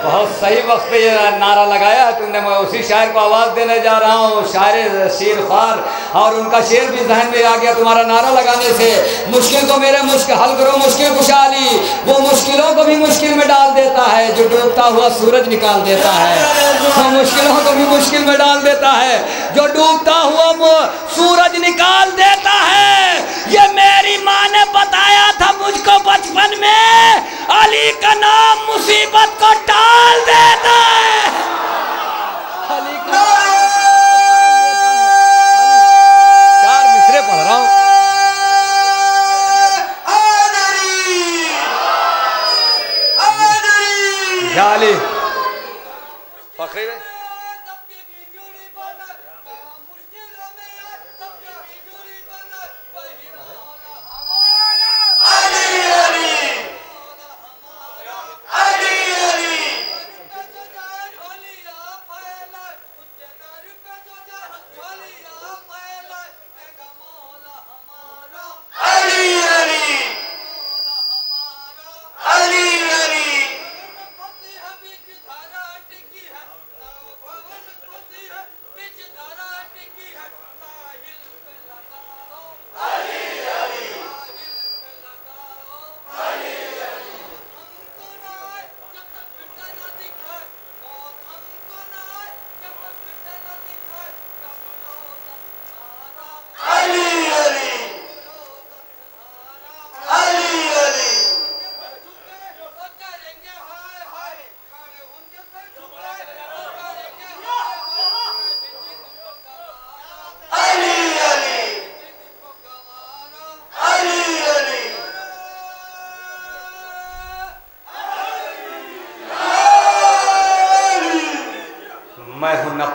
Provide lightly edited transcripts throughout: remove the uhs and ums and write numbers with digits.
बहुत सही वक्त पे ये नारा लगाया है तुमने। मैं उसी शायर को आवाज़ देने जा रहा हूँ, शायर शेर ख्वार, और उनका शेर भी जहन में आ गया तुम्हारा नारा लगाने से। मुश्किल को मेरे मुश्किल हल करो मुश्किल खुशहाली, वो मुश्किलों को भी मुश्किल में डाल देता है जो डूबता हुआ सूरज निकाल देता है। वो मुश्किलों को भी मुश्किल में डाल देता है जो डूबता हुआ सूरज निकाल देता है। ये मेरी माँ ने बताया था मुझको बचपन में, अली का नाम मुसीबत को टाल देता है। अली का चार मिसरे पढ़ रहा हूँ। जाली फखरी में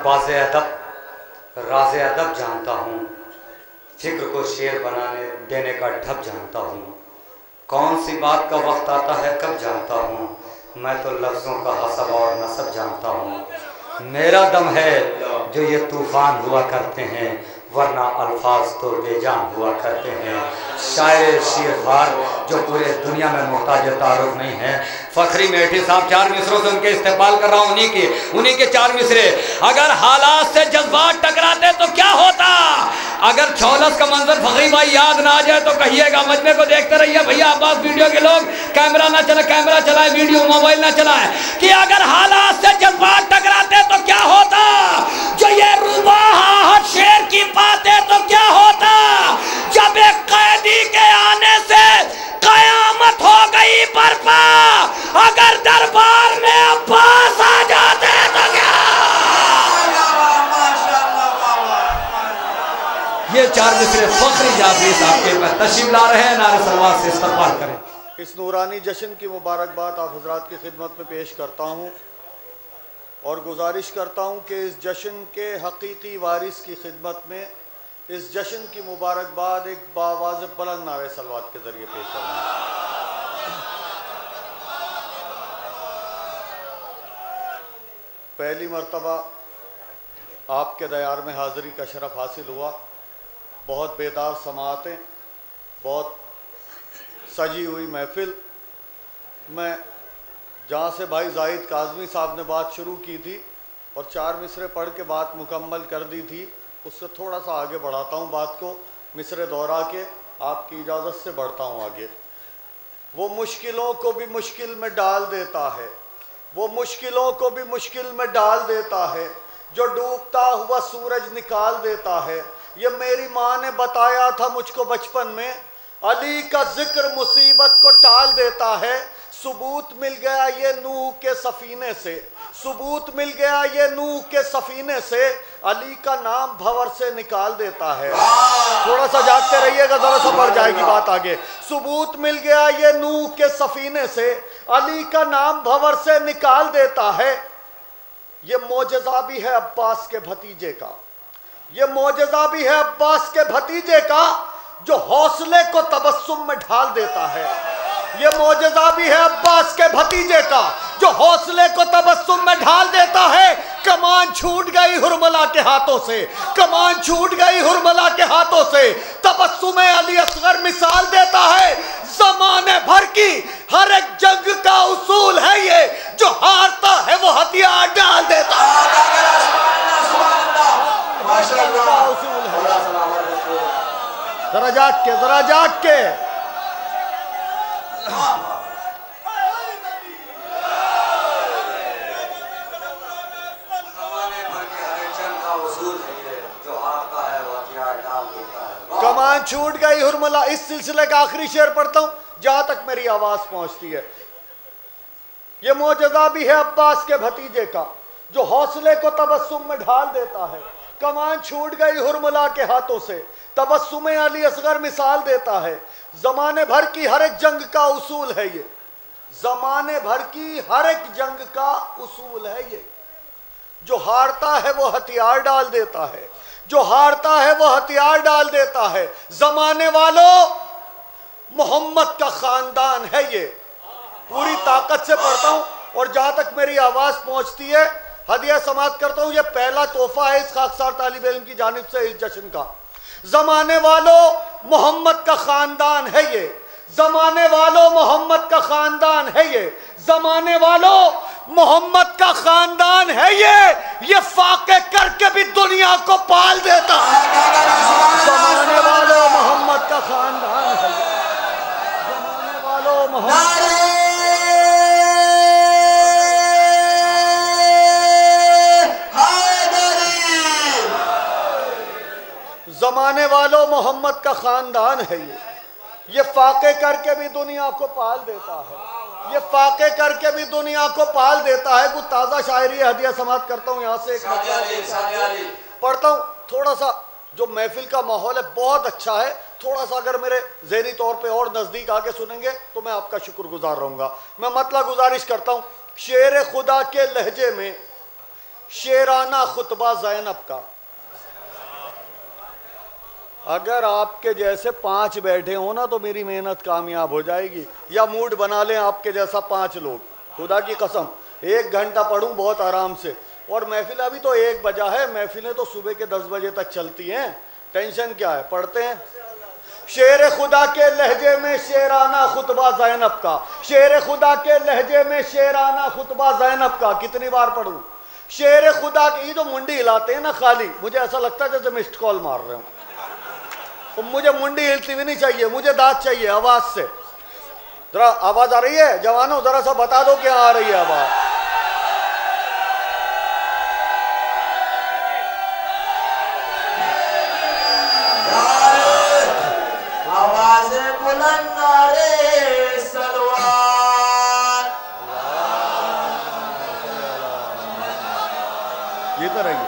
बाज़े अदब राज़े अदब जानता हूँ, फिक्र को शेर बनाने देने का ढब जानता हूँ। कौन सी बात का वक्त आता है कब जानता हूँ, मैं तो लफ्ज़ों का हसब और नसब जानता हूँ। मेरा दम है जो ये तूफ़ान हुआ करते हैं, वरना अल्फाज तो बेजान हुआ करते हैं। शायर शेरवार जो पूरे दुनिया में मोहताज तारुफ नहीं है। फखरी मेठी साहब चार मिसरों से उनके इस्तेमाल कर रहा हूँ, उन्हीं के चार मिसरे। अगर हालात से जज्बात टकराते तो क्या होता, अगर छौलस का मंजर फखरी भाई याद ना आ जाए तो कहिएगा। मजमे को देखते रहिए भैया अब्बास वीडियो के लोग, कैमरा ना चले, कैमरा चलाए, वीडियो मोबाइल ना चलाए। कि अगर हालात से जज्बात टकराते तो क्या होता, जो ये रुबाहट शेर की बातें तो क्या होता, जब एक कैदी के आने से कयामत हो गई बर्पा, अगर दरबार में अब्बास आ जाते तो क्या। ये चार मिसरे फखरी जाफरी साहब के पर तशरीफ ला रहे हैं, नारे सलवात से इस्तकबाल करें। इस नूरानी जश्न की मुबारकबाद आप हजरात की खिदमत में पेश करता हूँ और गुजारिश करता हूँ कि इस जश्न के हकीकी वारिस की खिदमत में इस जश्न की मुबारकबाद एक बावाज़ बुलंद नारे सलवात के ज़रिए पेश करना है। पहली मरतबा आपके दयार में हाज़िरी का शरफ़ हासिल हुआ। बहुत बेदार समाअतें, बहुत सजी हुई महफिल। मैं जहाँ से भाई जाहिद काज़मी साहब ने बात शुरू की थी और चार मिसरे पढ़ के बात मुकम्मल कर दी थी, उससे थोड़ा सा आगे बढ़ाता हूँ बात को, मिसरे दोहरा के आपकी इजाज़त से बढ़ता हूँ आगे। वो मुश्किलों को भी मुश्किल में डाल देता है, वो मुश्किलों को भी मुश्किल में डाल देता है, जो डूबता हुआ सूरज निकाल देता है। ये मेरी माँ ने बताया था मुझको बचपन में, अली का जिक्र मुसीबत को टाल देता है। सबूत मिल गया ये नूह के सफीने से, सबूत मिल गया ये नूह के सफीने से, अली का नाम भंवर से निकाल देता है। थोड़ा सा जागते रहिएगा, जरा सा बढ़ जाएगी बात आगे। सबूत मिल गया ये नूह के सफीने से, अली का नाम भंवर से निकाल देता है। ये मोजज़ा भी है अब्बास के भतीजे का, ये मोजज़ा भी है अब्बास के भतीजे का, जो हौसले को तबस्सुम में ढाल देता है। ये मोजज़ा भी है अब्बास के भतीजे का, जो हौसले को तबस्सुम में ढाल देता है। कमान छूट गई हुरमला के हाथों से, कमान छूट गई हुरमला के हाथों से, तबस्सुम अली असगर मिसाल देता है। जमाने भर की हर एक जंग का उसूल है ये, जो हारता के, जरा जाग के। कमान छूट गई हुरमला। इस सिलसिले का आखिरी शेर पढ़ता हूं जहां तक मेरी आवाज पहुंचती है। यह मौजज़ा भी है अब्बास के भतीजे का, जो हौसले को तबस्सुम में ढाल देता है। कमान छूट गई हुरमला के हाथों से, तबस्सुम अली असगर मिसाल देता है। जमाने भर की हर एक जंग का उसूल है ये, जमाने भर की हर एक जंग का उसूल है ये। जो हारता है वो हथियार डाल देता है, जो हारता है वो हथियार डाल देता है। जमाने वालों, मोहम्मद का खानदान है ये। पूरी ताकत से पढ़ता हूं और जहां तक मेरी आवाज पहुंचती है हदिया समाप्त करता हूं। यह पहला तोहफा है इस खाकसार तालिब इल्म की जानिब से इस जश्न का। जमाने वालों, मोहम्मद का खानदान है ये। जमाने वालों, मोहम्मद का खानदान है ये। जमाने वालों, मोहम्मद का खानदान है ये फाके करके भी दुनिया को पाल देता है। जमाने वालों, मोहम्मद का खानदान है ये। जमाने वालों, मोहम्मद जमाने वालों, मोहम्मद का खानदान है ये फाके करके भी दुनिया को पाल देता है। ये फाके करके भी दुनिया को पाल देता है। कुछ ताज़ा शायरी हदिया समाप्त करता हूँ यहाँ से। एक पढ़ता हूँ थोड़ा सा। जो महफिल का माहौल है बहुत अच्छा है। थोड़ा सा अगर मेरे ज़हनी तौर पे और नज़दीक आके सुनेंगे तो मैं आपका शुक्रगुजार रहूँगा। मैं मतलब गुजारिश करता हूँ। शेर खुदा के लहजे में शेराना खुतबा ज़ैनब का। अगर आपके जैसे 5 बैठे हो ना तो मेरी मेहनत कामयाब हो जाएगी। या मूड बना लें आपके जैसा 5 लोग, खुदा की कसम 1 घंटा पढ़ूं बहुत आराम से। और महफिल अभी तो 1 बजा है, महफिलें तो सुबह के 10 बजे तक चलती हैं। टेंशन क्या है, पढ़ते हैं। शेर खुदा के लहजे में शेराना खुतबा ज़ैनब का। शेर खुदा के लहजे में शेराना खुतबा ज़ैनब का। कितनी बार पढ़ूं? शेर खुदा की। ये जो मुंडी हिलाते हैं ना खाली, मुझे ऐसा लगता है जैसे मिस्ड कॉल मार रहे हो। तो मुझे मुंडी हिलती भी नहीं चाहिए, मुझे दांत चाहिए आवाज से। जरा आवाज आ रही है जवानों? जरा सा बता दो क्या आ रही है आवाज। आवाज बुलंद नारे सलवार। ये तो रही।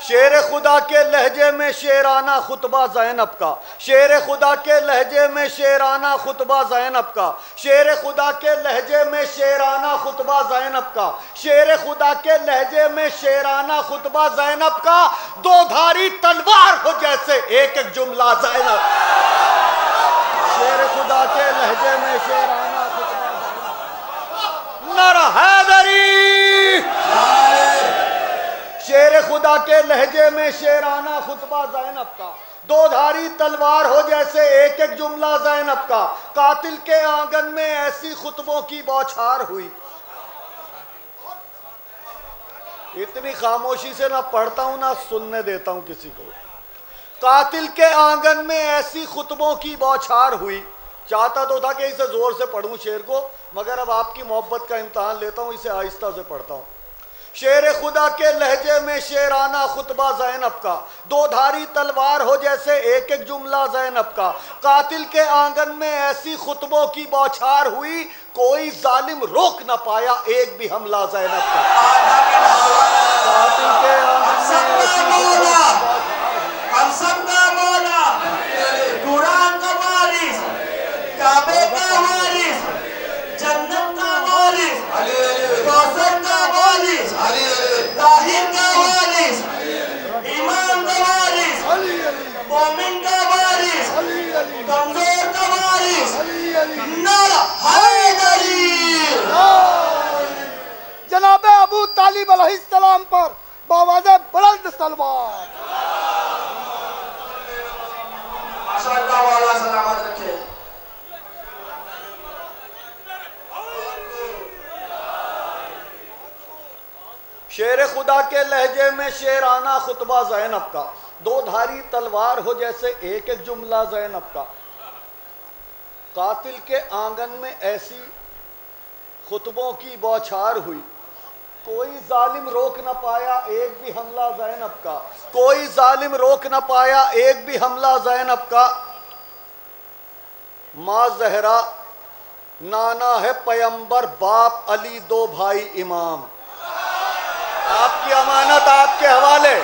शेर खुदा के लहजे में शेराना खुतबा ज़ैनब का। शेर खुदा के लहजे में शेराना खुतबा ज़ैनब का। शेर खुदा के लहजे में शेराना खुतबा ज़ैनब का। शेर खुदा के लहजे में शेराना खुतबा ज़ैनब का। 2 धारी तलवार हो जैसे एक एक जुमला ज़ैनब। शेर खुदा के लहजे में शेराना खुतबा ज़ैनब। नारा हैदरी। शेर खुदा के लहजे में शेराना खुतबा ज़ैनब का। 2 धारी तलवार हो जैसे एक एक जुमला ज़ैनब का। कातिल के आंगन में ऐसी खुतबों की बौछार हुई। इतनी खामोशी से ना पढ़ता हूं ना सुनने देता हूं किसी को। कातिल के आंगन में ऐसी खुतबों की बौछार हुई। चाहता तो था कि इसे जोर से पढ़ूं शेर को, मगर अब आपकी मोहब्बत का इम्तहान लेता हूं, इसे आहिस्ता से पढ़ता हूं। शेर खुदा के लहजे में शेराना खुतबा ज़ैनब का। 2 धारी तलवार हो जैसे एक एक जुमला ज़ैनब का। कातिल के आंगन में ऐसी खुतबों की बौछार हुई, कोई जालिम रोक न पाया एक भी हमला ज़ैनब का। कातिल के आंगन में ऐसी खुतबों की बौछार हुई। हम सबका मौला, कुरान का वारिस, काबे का वारिस, जन्नत का वारिस, कौसर का वारिस, ताहिर का वारिस, इमाम का वारिस, मोमिन का वारिस, कमजोर का वारिस, नारा हैदरी। जनाब अबू तालिब अलैहिस्सलाम पर बावाज़े बुलंद सलवात। माशाअल्लाह वाला सलामत रखे। शेर खुदा के लहजे में शेराना खुतबा ज़ैनब का। दो धारी तलवार हो जैसे एक एक जुमला ज़ैनब का। कातिल के आंगन में ऐसी खुतबों की बौछार हुई, कोई जालिम रोक न पाया एक भी हमला ज़ैनब का, कोई जालिम रोक न पाया एक भी हमला ज़ैनब का। माँ ज़हरा नाना है पैगंबर, बाप अली दो भाई इमाम। आपकी अमानत आपके हवाले।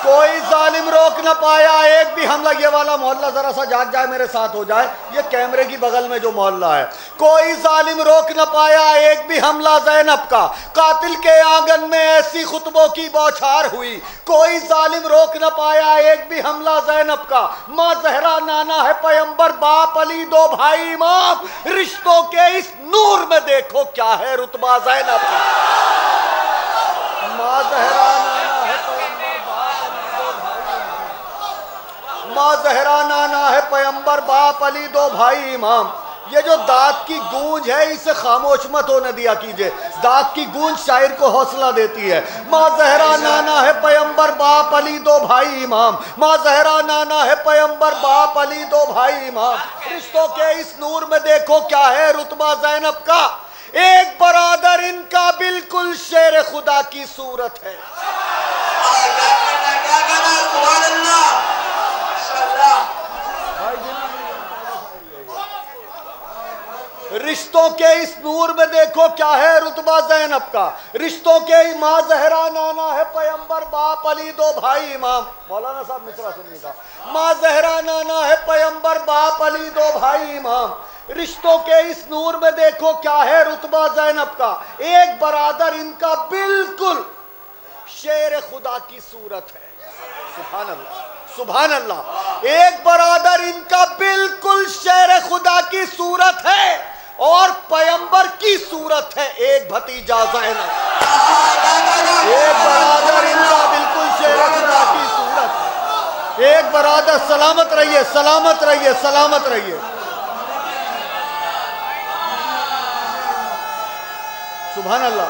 कोई जालिम रोक न पाया एक भी हमला। ये वाला मोहल्ला जरा सा जाग जाए, मेरे साथ हो जाए, ये कैमरे की बगल में जो मोहल्ला है। कोई जालिम रोक न पाया एक भी हमला ज़ैनब का, कातिल के आंगन में ऐसी खुतबों की बौछार हुई, कोई जालिम रोक न पाया एक भी हमला ज़ैनब का। माँ ज़हरा नाना है पैगंबर, बाप अली दो भाई इमाम। रिश्तों के इस नूर में देखो क्या है रुतबा ज़ैनब का। माँ ज़हरा नाना है पैगंबर, माँ ज़हरा नाना है पैगंबर, बाप अली दो भाई इमाम। ये जो दात की गूंज है इसे खामोश मत होने दिया कीजिए। दात की गूंज शायर को हौसला देती है। माँ ज़हरा नाना है पैगंबर, बाप अली दो भाई इमाम। माँ ज़हरा नाना है पैगंबर, बाप अली दो भाई इमाम। रिश्तों के इस नूर में देखो क्या है रुतबा ज़ैनब का। एक बरादर इनका बिल्कुल शेर खुदा की सूरत है। रिश्तों के इस नूर में देखो क्या है रुतबा ज़ैनब का। रिश्तों के माँ ज़हरा नाना है पैगंबर, बाप अली दो भाई इमाम। मौलाना साहब मिसरा सुनिएगा। माँ ज़हरा नाना है पैगंबर, बाप अली दो भाई इमाम। रिश्तों के इस नूर में देखो क्या है रुतबा ज़ैनब का। एक बरादर इनका बिल्कुल शेर खुदा की सूरत है। सुभान अल्लाह, सुभान अल्लाह। एक बरादर इनका बिल्कुल शेर खुदा की सूरत है और पैगंबर की सूरत है एक भतीजा ज़ैनब। एक बरादर इनका बिल्कुल शेर खुदा की सूरत है। एक बरादर, सलामत रहिए, सलामत रहिए, सलामत रहिए। सुभान अल्लाह।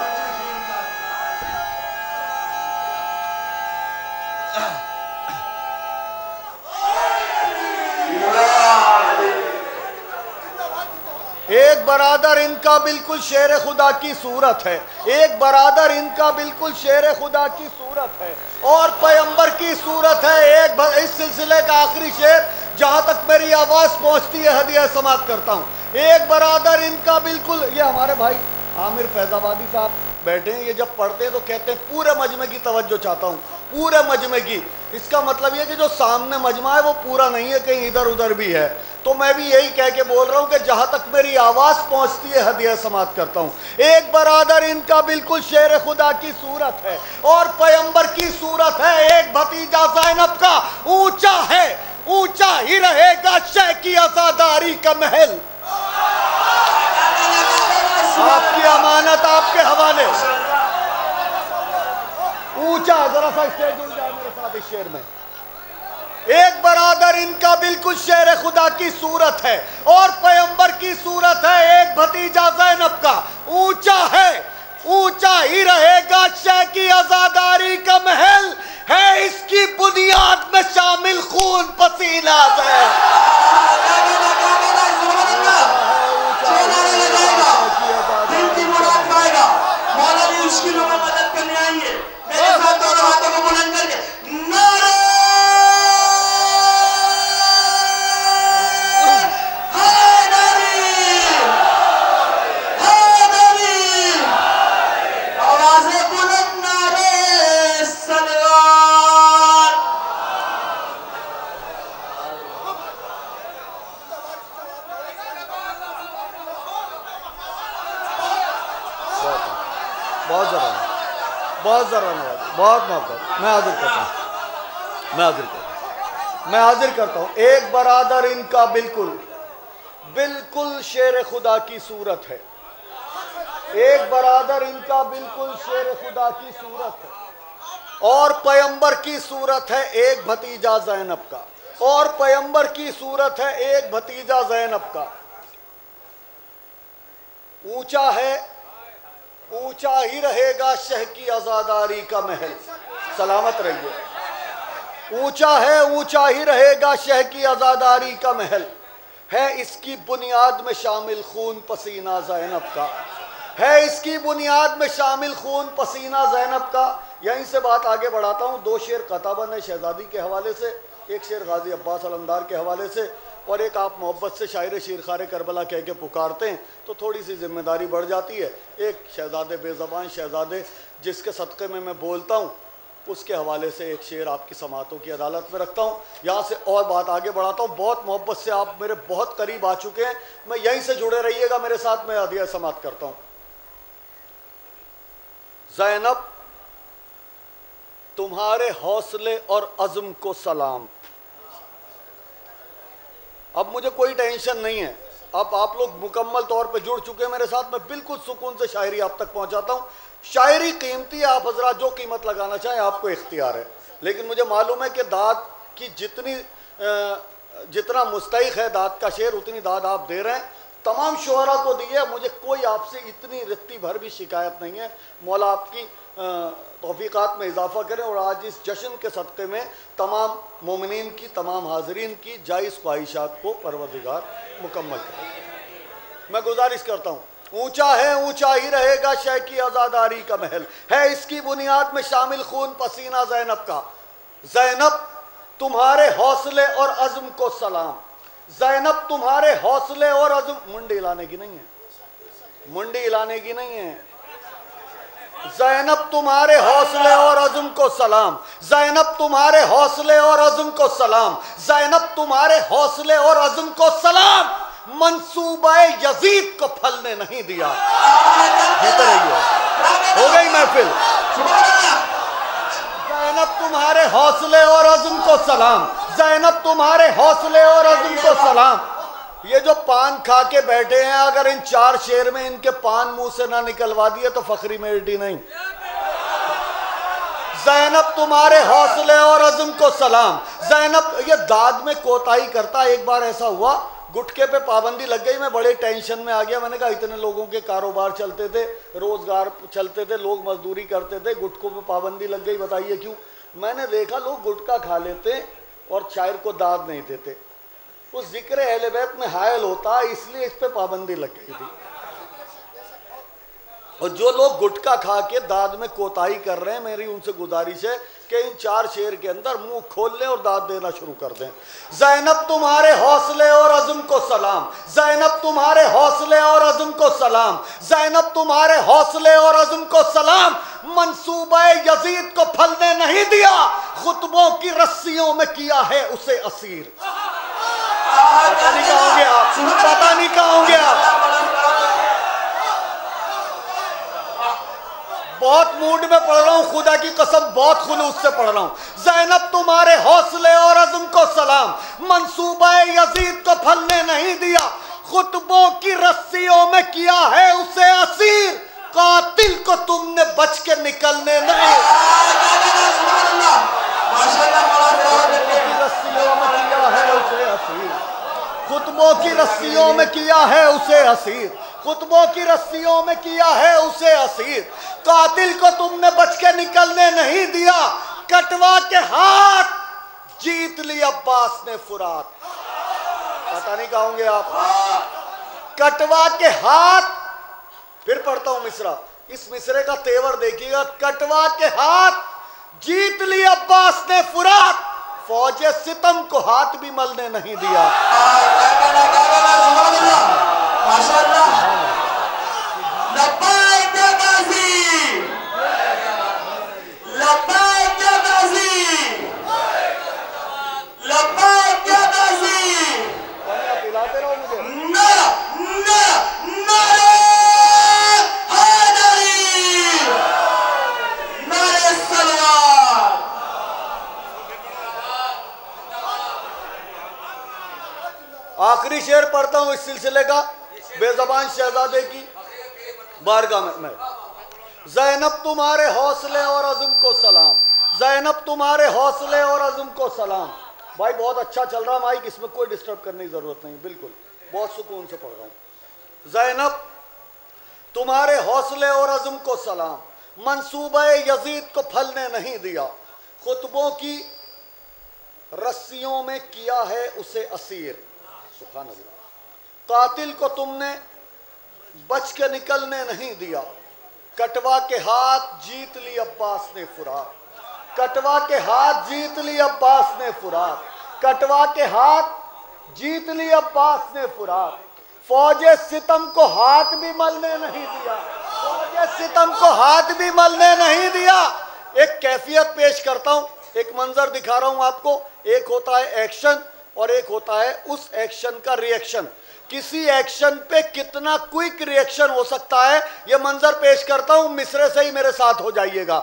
एक बरादर इनका बिल्कुल शेर खुदा की सूरत है। एक बरादर इनका बिल्कुल शेर खुदा की सूरत है और पैगंबर की सूरत है। इस सिलसिले का आखिरी शेर, जहाँ तक मेरी आवाज़ पहुँचती है हदिया समाप्त करता हूँ। एक बरादर इनका बिल्कुल, ये हमारे भाई आमिर फैजाबादी साहब बैठे हैं, ये जब पढ़ते हैं तो कहते हैं पूरे मजमे की तवज्जो चाहता हूँ, पूरे मजमे की। इसका मतलब ये कि जो सामने मजमा है वो पूरा नहीं है, कहीं इधर उधर भी है। तो मैं भी यही कह के बोल रहा हूँ कि जहाँ तक मेरी आवाज़ पहुँचती है हदिया समाप्त करता हूँ। एक बरादर इनका बिल्कुल शेर खुदा की सूरत है और पैगंबर की सूरत है। एक भतीजा ज़ैनब का ऊंचा है, ऊंचा ही रहेगा शह की आज़ादारी का महल। आपकी अमानत आपके हवाले। ऊंचा, जरा सा स्टेज जुड़ जाए मेरे साथ इस शेर में। एक बरादर इनका बिल्कुल शेर खुदा की सूरत है और पैगंबर की सूरत है। एक भतीजा ज़ैनब का ऊंचा है, ऊंचा ही रहेगा शह की आज़ादारी का महल है। इसकी बुनियाद में शामिल खून पसीना है। मुश्किलों में मदद करने आएंगे। मेरे साथ दोनों हाथों को बुलंद करके नारे हैदरी, हैदरी, आवाज़ें बुलंद, नारे सलवार। बहुत ज़रा, बहुत ज़रा, बहुत मोहब्बत। मैं हाजिर करता हूँ, मैं हाजिर करता हूँ, मैं हाजिर करता हूँ। एक बरादर इनका बिल्कुल बिल्कुल शेर खुदा की सूरत है। एक बरादर इनका बिल्कुल शेर खुदा की सूरत है और पैगंबर की सूरत है एक भतीजा ज़ैनब का। और पैगंबर की सूरत है एक भतीजा ज़ैनब का। ऊंचा है, ऊंचा ही रहेगा शह की आज़ादारी का महल। सलामत रहिए। ऊंचा है ऊंचा ही रहेगा शह की आज़ादारी का महल, है इसकी बुनियाद में शामिल खून पसीना ज़ैनब का, है इसकी बुनियाद में शामिल खून पसीना ज़ैनब का। यहीं से बात आगे बढ़ाता हूँ। 2 शेर कताबन है शहजादी के हवाले से, 1 शेर गाजी अब्बास अलमदार के हवाले से, और एक आप मोहब्बत से शायर शीरखार करबला कह के पुकारते हैं तो थोड़ी सी जिम्मेदारी बढ़ जाती है। एक शहजादे बेज़बान शहजादे जिसके सदक़े में मैं बोलता हूँ, उसके हवाले से 1 शेर आपकी समातों की अदालत में रखता हूँ। यहाँ से और बात आगे बढ़ाता हूँ। बहुत मोहब्बत से आप मेरे बहुत करीब आ चुके हैं, मैं यहीं से जुड़े रहिएगा मेरे साथ, मैं हदिया समात करता हूँ। ज़ैनब तुम्हारे हौसले और अज़्म को सलाम। अब मुझे कोई टेंशन नहीं है, अब आप लोग मुकम्मल तौर पे जुड़ चुके हैं मेरे साथ, मैं बिल्कुल सुकून से शायरी आप तक पहुंचाता हूं। शायरी कीमती है, आप हजरात जो कीमत लगाना चाहें आपको इख्तियार है, लेकिन मुझे मालूम है कि दाद की जितना मुस्तहिक है दाद का शेर, उतनी दाद आप दे रहे हैं। तमाम शुअरा को दी है, मुझे कोई आपसे इतनी रत्ती भर भी शिकायत नहीं है। मौला आपकी तौफीक़ात में इजाफ़ा करें और आज इस जश्न के सदक़े में तमाम मोमिनीन की, तमाम हाज़रीन की जायज़ ख्वाहिशात को परवरदिगार मुकम्मल करें। मैं गुजारिश करता हूँ। ऊंचा है ऊंचा ही रहेगा शह की आज़ादारी का महल, है इसकी बुनियाद में शामिल खून पसीना ज़ैनब का। ज़ैनब तुम्हारे हौसले और अज़्म को सलाम। ज़ैनब तुम्हारे हौसले और अज़्म, मुंडी हिलाने की नहीं है, मुंडी हिलाने की नहीं है। ज़ैनब तुम्हारे हौसले और अज़्म को सलाम, ज़ैनब तुम्हारे हौसले और अज़्म को सलाम, ज़ैनब तुम्हारे हौसले और अज़्म को सलाम। मंसूबे यजीद को फलने नहीं दिया। जीते रहिए, हो गई महफिल। ज़ैनब तुम्हारे हौसले और अज़्म को सलाम, ज़ैनब तुम्हारे हौसले और अज़्म को सलाम। ये जो पान खा के बैठे हैं, अगर इन 4 शेर में इनके पान मुंह से ना निकलवा दिए तो फखरी मेरिटी नहीं। ज़ैनब तुम्हारे हौसले और अज़्म को सलाम। ज़ैनब ये दाद में कोताही करता। एक बार ऐसा हुआ, गुटके पे पाबंदी लग गई, मैं बड़े टेंशन में आ गया। मैंने कहा इतने लोगों के कारोबार चलते थे, रोजगार चलते थे, लोग मजदूरी करते थे, गुटकों पे पाबंदी लग गई, बताइए क्यों? मैंने देखा लोग गुटखा खा लेते और शायर को दाद नहीं देते, उस जिक्र अहले बैत में हायल होता, इसलिए इस पे पाबंदी लग गई थी। और जो लोग गुटखा खा के दाद में कोताही कर रहे हैं, मेरी उनसे गुजारिश है कि इन 4 शेर के अंदर मुंह खोल लें और दाद देना शुरू कर दें। ज़ैनब तुम्हारे हौसले और अज़्म को सलाम, ज़ैनब तुम्हारे हौसले और अज़्म को सलाम, ज़ैनब तुम्हारे हौसले और अज़्म को सलाम। मंसूबे यजीद को फलने नहीं दिया, खुतबों की रस्सियों में किया है उसे असीर। पता नहीं कहाँ होंगे आप, पता नहीं कहाँ होंगे आप। बहुत मूड में पढ़ रहा हूं, खुदा की कसम बहुत खुलूस से पढ़ रहा हूं। ज़ैनब तुम्हारे हौसले और अज़्म को सलाम, मंसूबे यजीद को फलने नहीं दिया, खुतबों की रस्सियों में किया है उसे असीर, कातिल को तुमने बच के निकलने नहीं। रस्सियों में किया है उसे असीर, खुतबों की रस्सियों में किया है उसे असीर, खुतबों की रस्सियों में किया है उसे असीर, कातिल को तुमने बच के निकलने नहीं दिया, कटवा के हाथ जीत लिया अब्बास ने फुरात। पता नहीं कहोगे आप, कटवा के हाथ। फिर पढ़ता हूं मिसरा, इस मिसरे का तेवर देखिएगा। कटवा के हाथ जीत लिया अब्बास ने फुरात, फौजे सितम को हाथ भी मलने नहीं दिया। पिलाते रहो मुझे। आखिरी शेर पढ़ता हूं इस सिलसिले का, बेज़बान शहजादे की बारगाह में। ज़ैनब तुम्हारे हौसले और अज़्म को सलाम, ज़ैनब तुम्हारे हौसले और अज़्म को सलाम। भाई बहुत अच्छा चल रहा माइक, इसमें कोई डिस्टर्ब करने की जरूरत नहीं, बिल्कुल बहुत सुकून से पढ़ रहा हूं। ज़ैनब तुम्हारे हौसले और अज़्म को सलाम, मंसूबे यजीद को फलने नहीं दिया, खुतबों की रस्सियों में किया है उसे असीर। सुभान अल्लाह। कातिल को तुमने बच के निकलने नहीं दिया, कटवा के हाथ जीत ली अब्बास ने फुरात। कटवा के हाथ जीत ली अब्बास ने फुरात। कटवा के हाथ जीत ली अब्बास ने फुरात। फौजे सितम को हाथ भी मलने नहीं दिया। फौजे सितम को हाथ भी मलने नहीं दिया। एक कैफियत पेश करता हूं, एक मंजर दिखा रहा हूं आपको। एक होता है एक्शन और एक होता है उस एक्शन का रिएक्शन। किसी एक्शन पे कितना क्विक रिएक्शन हो सकता है, यह मंजर पेश करता हूं, मिसरे से ही मेरे साथ हो जाइएगा।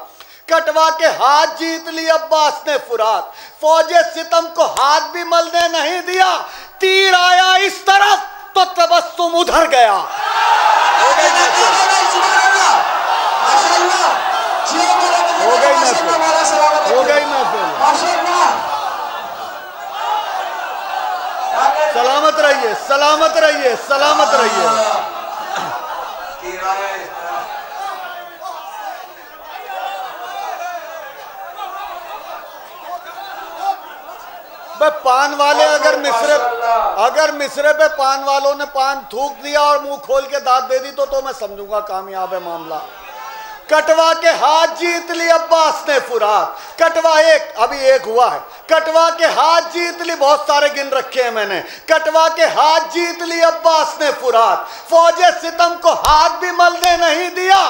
कटवा के हाथ जीत ली अब्बास ने फुरात। फौजे सितम को हाथ भी मलने नहीं दिया। तीर आया इस तरफ तो तबस्सुम उधर गया। हो गई महफिल। हो गई महफिल। सलामत रहिए, सलामत रहिए, सलामत रहिए। पान वाले अगर मिसरे पे पान वालों ने पान थूक दिया और मुंह खोल के दाद दे दी तो मैं समझूंगा कामयाब है मामला। कटवा के हाथ जीत ली अब्बास ने फुरात। कटवा एक, अभी एक हुआ है। कटवा के हाथ जीत ली, बहुत सारे गिन रखे हैं मैंने। कटवा के हाथ जीत ली अब्बास ने फुरात। फौजे सितम को हाथ भी मलने नहीं दिया।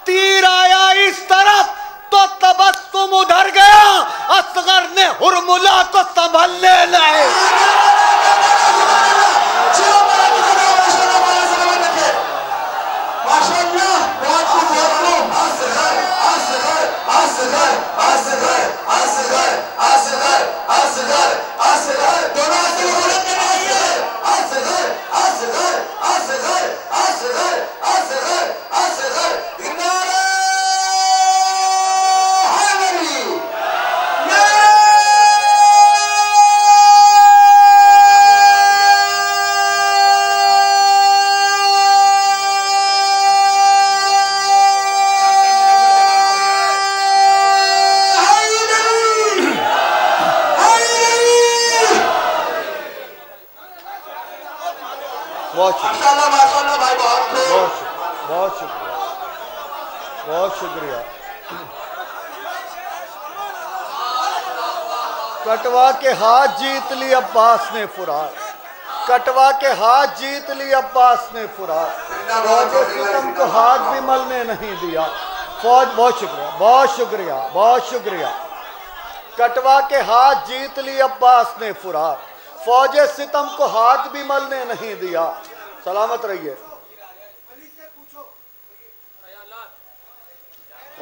तीर आया इस तरफ तो तबस्सुम उधर गया। असगर ने हुरमुला को संभलने नहीं। बहुत शुक्रिया। कटवा के हाथ जीत ली अब्बास ने फुरात। कटवा के हाथ जीत ली अब्बास ने फुरात। फौजे सितम को हाथ भी मलने नहीं दिया। फौज, बहुत शुक्रिया, बहुत शुक्रिया, बहुत शुक्रिया। कटवा के हाथ जीत ली अब्बास ने फुरात। फौजे सितम को हाथ भी मलने नहीं दिया। सलामत रहिए।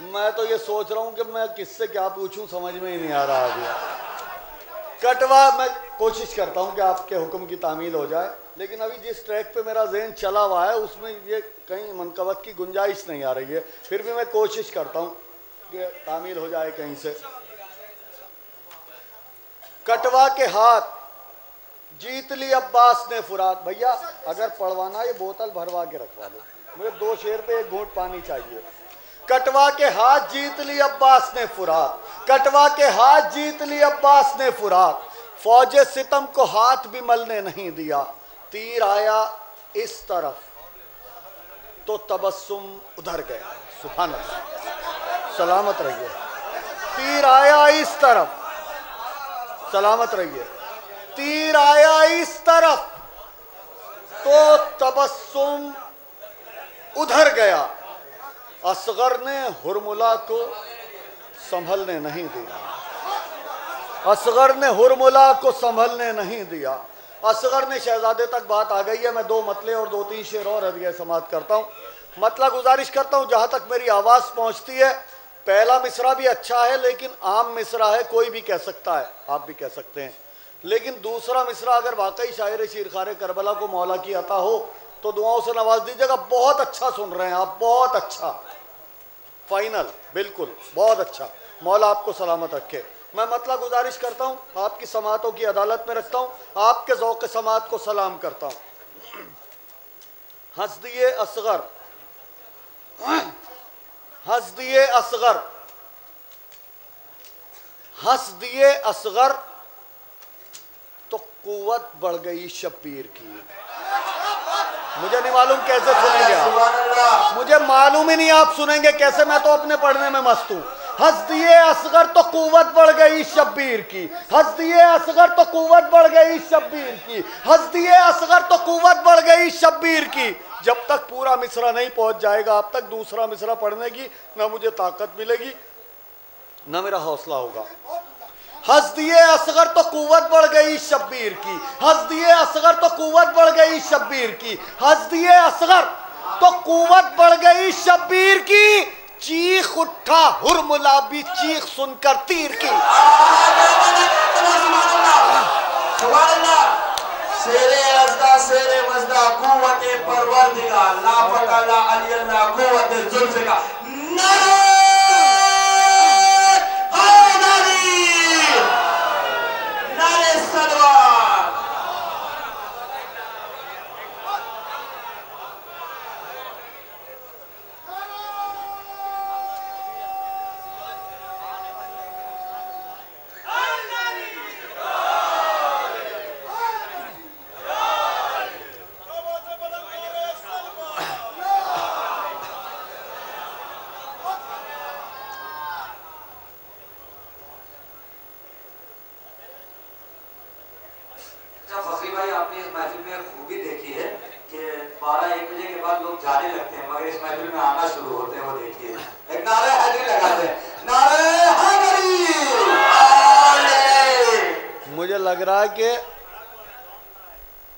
मैं तो ये सोच रहा हूं कि मैं किससे क्या पूछूं, समझ में ही नहीं आ रहा अभी। कटवा, मैं कोशिश करता हूं कि आपके हुक्म की तामील हो जाए, लेकिन अभी जिस ट्रैक पे मेरा ज़हन चला हुआ है उसमें ये कहीं मनकबत की गुंजाइश नहीं आ रही है। फिर भी मैं कोशिश करता हूं कि तामील हो जाए कहीं से। कटवा के हाथ जीत ली अब्बास ने फुरात। भैया अगर पढ़वाना ये बोतल भरवा के रखवा लो, मुझे 2 शेर पे 1 घूंट पानी चाहिए। कटवा के हाथ जीत ली अब्बास ने फुरात। कटवा के हाथ जीत ली अब्बास ने फुरात। फौजे सितम को हाथ भी मलने नहीं दिया। तीर आया इस तरफ तो तबस्सुम उधर गया। सुभान अल्लाह। सलामत रहिए। तीर आया इस तरफ, सलामत रहिए। तीर आया इस तरफ तो तबस्सुम उधर गया। असगर ने हुरमुला को संभलने नहीं दिया। असगर ने हुरमुला को संभलने नहीं दिया। असगर ने, शहजादे तक बात आ गई है। मैं 2 मतले और 2-3 शेर और हदिया समात करता हूँ। मतला गुजारिश करता हूँ जहाँ तक मेरी आवाज़ पहुँचती है। पहला मिसरा भी अच्छा है लेकिन आम मिसरा है, कोई भी कह सकता है, आप भी कह सकते हैं। लेकिन दूसरा मिसरा अगर वाकई शायर शीरखारे करबला को मौला की अता हो तो दुआओं से नवाज दीजिएगा। बहुत अच्छा सुन रहे हैं आप, बहुत अच्छा, फाइनल, बिल्कुल बहुत अच्छा। मौला आपको सलामत रखे। मैं मतलब गुजारिश करता हूँ, आपकी समातों की अदालत में रखता हूँ, आपके ज़ौक़ समात को सलाम करता हूँ। हस्दिए असगर, हस्दिए असगर, हस्दिए असगर कुव्वत बढ़ गई शब्बीर की। मुझे नहीं मालूम कैसे सुनेंगे आप, सुभान अल्लाह। मुझे मालूम ही नहीं आप सुनेंगे कैसे, मैं तो अपने पढ़ने में मस्त हूँ। हंस दिए असगर तो कुव्वत बढ़ गई शब्बीर की, हंस दिए असगर तो कुव्वत बढ़ गई शब्बीर की, हंस दिए असगर तो कुव्वत बढ़ गई शब्बीर की। जब तक पूरा मिसरा नहीं पहुंच जाएगा अब तक दूसरा मिसरा पढ़ने की ना मुझे ताकत मिलेगी ना मेरा हौसला होगा। हंस दिए असगर तो कुव्वत बढ़ गई शब्बीर की, हंस दिए असगर तो कुव्वत बढ़ गई शब्बीर की, हंस दिए असगर तो कुव्वत बढ़ गई शब्बीर की। चीख उठा हुरमुला भी चीख सुनकर तीर की। सुभान अल्लाह। शेरे अज़दा शेरे मज़दा कुव्वते परवरदिगार ला फका ला अली अल्लाह कुव्वते जुल्फ़िकार। नारे हैदरी, नारे सलवार। फखरी भाई, आपने इस महफिल में खूबी देखी है कि 12-1 बजे के बाद लोग जाने लगते हैं मगर इस महफिल में आना शुरू होते हैं। वो देखिए, एक नारे हैदरी लगाते हैं, नारे हैदरी। मुझे लग रहा है कि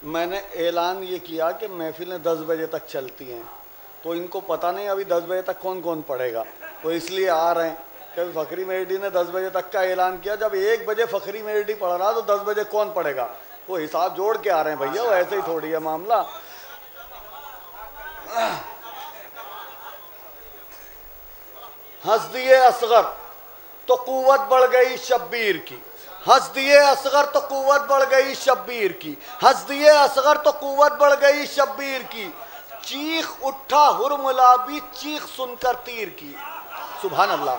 मैंने ऐलान ये किया कि महफिलें 10 बजे तक चलती हैं, तो इनको पता नहीं अभी 10 बजे तक कौन कौन पढ़ेगा, तो इसलिए आ रहे हैं। कभी फखरी मेहदी ने 10 बजे तक का ऐलान किया, जब 1 बजे फखरी मेहदी पढ़ रहा तो 10 बजे कौन पढ़ेगा, वो हिसाब जोड़ के आ रहे हैं भैया, वो ऐसे ही थोड़ी है मामला। हंस दिए असगर तो कुव्वत बढ़ गई शब्बीर की, हंस दिए असगर तो कुव्वत बढ़ गई शब्बीर की, हंस दिए असगर तो कुव्वत बढ़ गई शब्बीर की। चीख उठा हुरमुला भी चीख सुनकर तीर की। सुभान अल्लाह।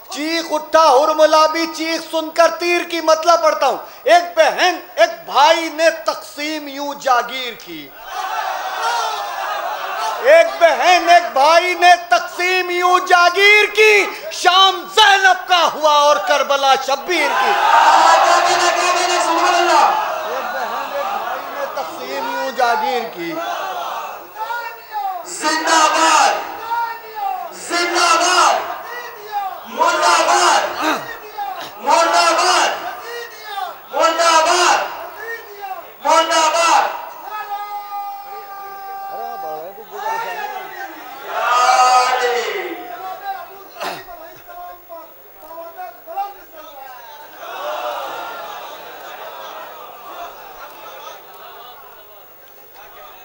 चीख उठा हुरमुला भी चीख सुनकर तीर की। मतलब पढ़ता हूं, एक बहन एक भाई ने तकसीम यूं जागीर की, एक बहन एक भाई ने तकसीम यूं जागीर की। शाम ज़ैनब का हुआ और करबला शब्बीर की। सुभान अल्लाह। एक बहन एक भाई ने तकसीम यूं जागीर की। जिंदाबाद, जिंदाबाद, मुर्दाबाद, मुर्दाबाद, मुर्दाबाद, मुर्दाबाद।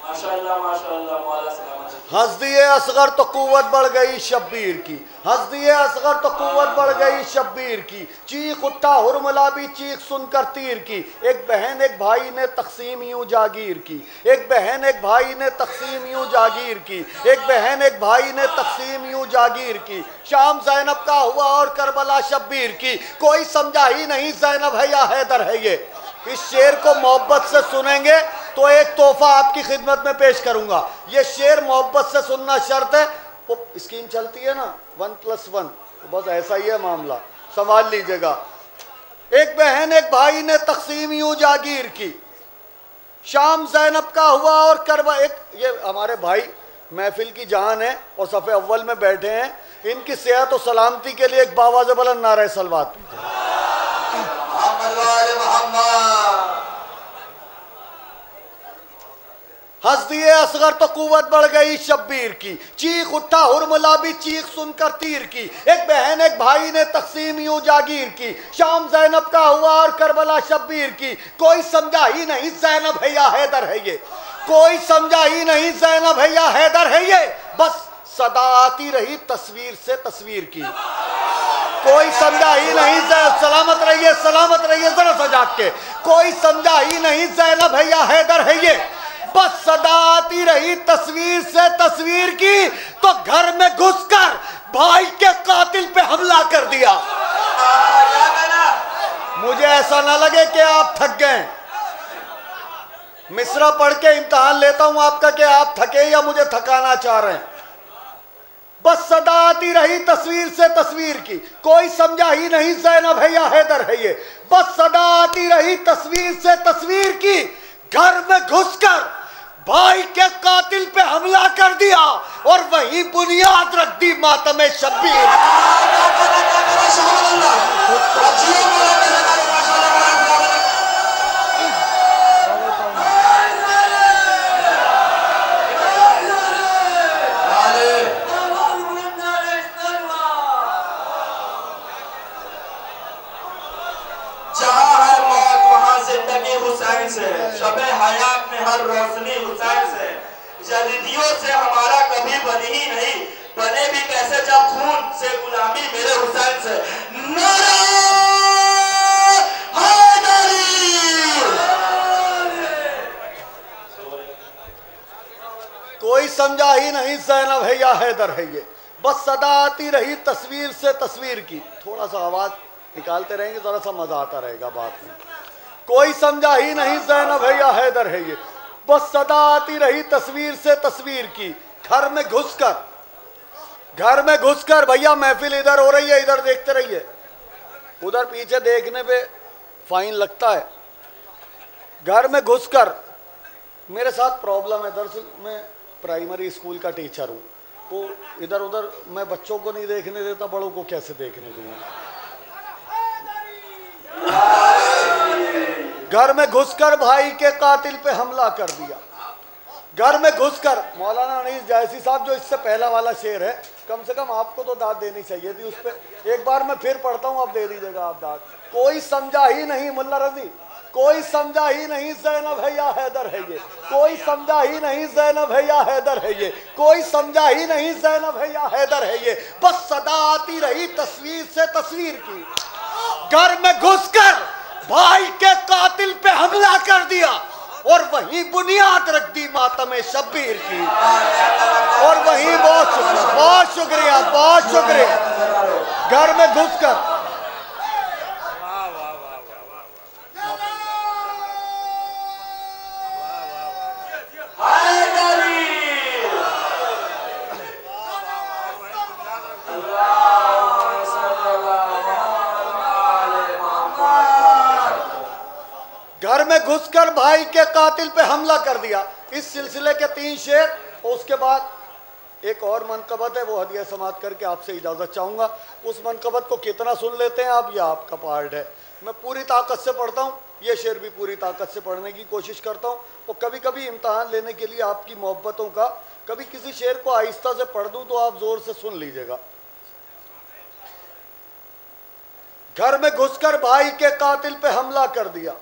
माशाअल्लाह, माशाअल्लाह, मौला सलामत रखे। हंस दिए असगर तो कुव्वत बढ़ गई शब्बीर की, हंस दिए असगर तो कुव्वत बढ़ गई शब्बीर की। चीख उठा हुरमुला भी चीख सुनकर तीर की। एक बहन एक भाई ने तकसीम यूं जागीर की, एक बहन एक भाई ने तकसीम यूं जागीर की, एक बहन एक भाई ने तकसीम यूं जागीर की। शाम ज़ैनब का हुआ और करबला शब्बीर की। कोई समझा ही नहीं ज़ैनब है या हैदर है ये। इस शेर को मोहब्बत से सुनेंगे तो एक तोहफा आपकी खिदमत में पेश करूंगा। ये शेर मोहब्बत से सुनना शर्त है। वो स्कीम चलती है ना 1+1, तो बस ऐसा ही है मामला, संभाल लीजिएगा। एक बहन एक भाई ने तकसीम यूं जागीर की। शाम ज़ैनब का हुआ और करबा। एक ये हमारे भाई महफिल की जान है और सफ़े अव्वल में बैठे हैं, इनकी सेहत और सलामती के लिए एक बावाज़ बुलंद नारे सलवात कीजिए। हंस दिए असगर तो कुव्वत बढ़ गई शब्बीर की। चीख उठा हुरमुला भी चीख सुनकर तीर की। एक बहन एक भाई ने तकसीम यूं जागीर की। शाम ज़ैनब का हुआ और करबला शब्बीर की। कोई समझा ही नहीं ज़ैनब है या हैदर है ये, कोई समझा ही नहीं ज़ैनब है या हैदर है ये। बस सदा आती रही तस्वीर से तस्वीर की। कोई समझा ही नहीं, सलामत रहिए जरा सजा के। कोई समझा ही नहीं ज़ैनब है या हैदर है ये। बस सदा आती रही तस्वीर से तस्वीर की, तो घर में घुसकर भाई के कातिल पे हमला कर दिया। मुझे ऐसा ना लगे कि आप थक गए। मिसरा पढ़ के इम्तहान लेता हूं आपका कि आप थके या मुझे थकाना चाह रहे हैं। बस सदा आती रही तस्वीर से तस्वीर की, कोई समझा ही नहीं ज़ैनब है या हैदर है ये। बस सदा आती रही तस्वीर से तस्वीर की, घर में घुसकर भाई के कातिल पे हमला कर दिया और वही बुनियाद रख दी मातम शब्बीर। शबे हयात में हर रोशनी हुसैन से, यजीदियों से हमारा कभी बनी ही नहीं, बने भी कैसे जब खून से गुलामी मेरे हुसैन से। नारा हैदरी। कोई समझा ही नहीं ज़ैनब है या हैदर है ये। बस सदा आती रही तस्वीर से तस्वीर की। थोड़ा सा आवाज निकालते रहेंगे, जरा सा मजा आता रहेगा बात में। कोई समझा ही नहीं ज़ैनब है या हैदर है ये। बस सदा आती रही तस्वीर से तस्वीर की, घर में घुसकर भैया महफिल इधर हो रही है, इधर देखते रहिए, उधर पीछे देखने पे फाइन लगता है। घर में घुसकर, मेरे साथ प्रॉब्लम है, दरअसल मैं प्राइमरी स्कूल का टीचर हूँ, तो इधर उधर मैं बच्चों को नहीं देखने देता, बड़ों को कैसे देखने दूंगा। घर में घुसकर भाई के कातिल पे हमला कर दिया। घर में घुसकर, मौलाना अनीस जैसी साहब जो इससे पहला वाला शेर है, कम से कम आपको तो दाद देनी चाहिए थी उस पर। एक बार मैं फिर पढ़ता हूँ, आप दे दीजिएगा आप दाद। कोई समझा ही नहीं, मुल्ला रजी, कोई समझा ही नहीं ज़ैनब है या हैदर है ये। कोई समझा ही नहीं ज़ैनब है या हैदर है ये। कोई समझा ही नहीं ज़ैनब है या हैदर है ये। बस सदा आती रही तस्वीर से तस्वीर की, घर में घुसकर भाई के कातिल पे हमला कर दिया और वही बुनियाद रख दी मातम शब्बीर की। और वही बहुत शुक्रिया घर में घुसकर। घर में घुसकर भाई के कातिल पे हमला कर दिया। इस सिलसिले के 3 शेर और उसके बाद एक और मनकबत है, वो हदिया समात करके आपसे इजाज़त चाहूँगा। उस मनकबत को कितना सुन लेते हैं आप, यह आपका पार्ट है। मैं पूरी ताकत से पढ़ता हूँ, ये शेर भी पूरी ताकत से पढ़ने की कोशिश करता हूँ। और कभी कभी इम्तहान लेने के लिए आपकी मोहब्बतों का, कभी किसी शेर को आहिस्ता से पढ़ दूँ तो आप ज़ोर से सुन लीजिएगा। घर में घुसकर भाई के कातिल पे हमला कर दिया